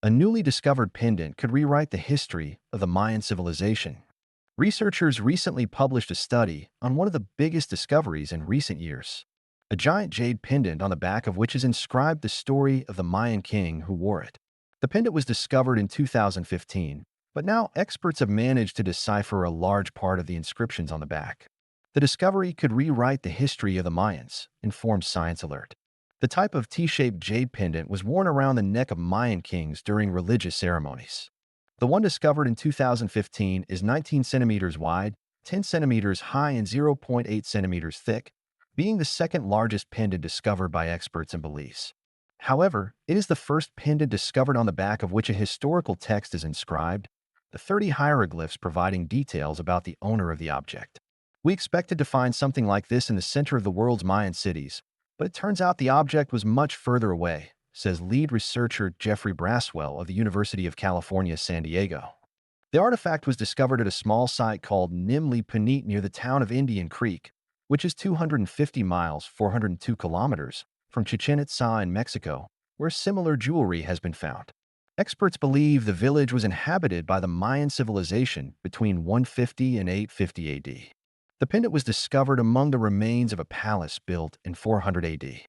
A newly discovered pendant could rewrite the history of the Mayan civilization. Researchers recently published a study on one of the biggest discoveries in recent years. A giant jade pendant on the back of which is inscribed the story of the Mayan king who wore it. The pendant was discovered in 2015, but now experts have managed to decipher a large part of the inscriptions on the back. The discovery could rewrite the history of the Mayans, informs Science Alert. The type of T-shaped jade pendant was worn around the neck of Mayan kings during religious ceremonies. The one discovered in 2015 is 19 centimeters wide, 10 centimeters high, and zero point 0.8 centimeters thick, being the second largest pendant discovered by experts and beliefs. However, it is the first pendant discovered on the back of which a historical text is inscribed, the 30 hieroglyphs providing details about the owner of the object. We expected to find something like this in the center of the world's Mayan cities, but it turns out the object was much further away, says lead researcher Jeffrey Braswell of the University of California, San Diego. The artifact was discovered at a small site called Nimli Punit near the town of Indian Creek, which is 250 miles (402 kilometers) from Chichen Itza in Mexico, where similar jewelry has been found. Experts believe the village was inhabited by the Mayan civilization between 150 and 850 AD. The pendant was discovered among the remains of a palace built in 400 AD.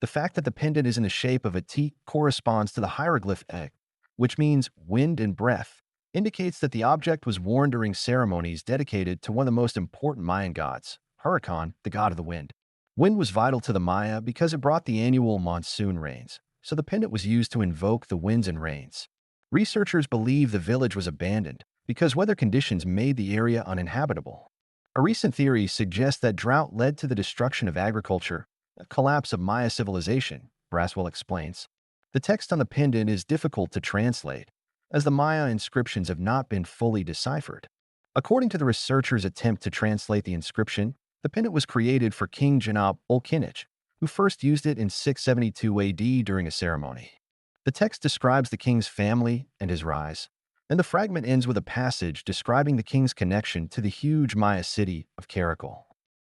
The fact that the pendant is in the shape of a T corresponds to the hieroglyph E, which means wind and breath, indicates that the object was worn during ceremonies dedicated to one of the most important Mayan gods, Huracan, the god of the wind. Wind was vital to the Maya because it brought the annual monsoon rains, so the pendant was used to invoke the winds and rains. Researchers believe the village was abandoned because weather conditions made the area uninhabitable. A recent theory suggests that drought led to the destruction of agriculture, a collapse of Maya civilization, Braswell explains. The text on the pendant is difficult to translate, as the Maya inscriptions have not been fully deciphered. According to the researchers' attempt to translate the inscription, the pendant was created for King Janab ul Kinich, who first used it in 672 AD during a ceremony. The text describes the king's family and his rise, and the fragment ends with a passage describing the king's connection to the huge Maya city of Karakol.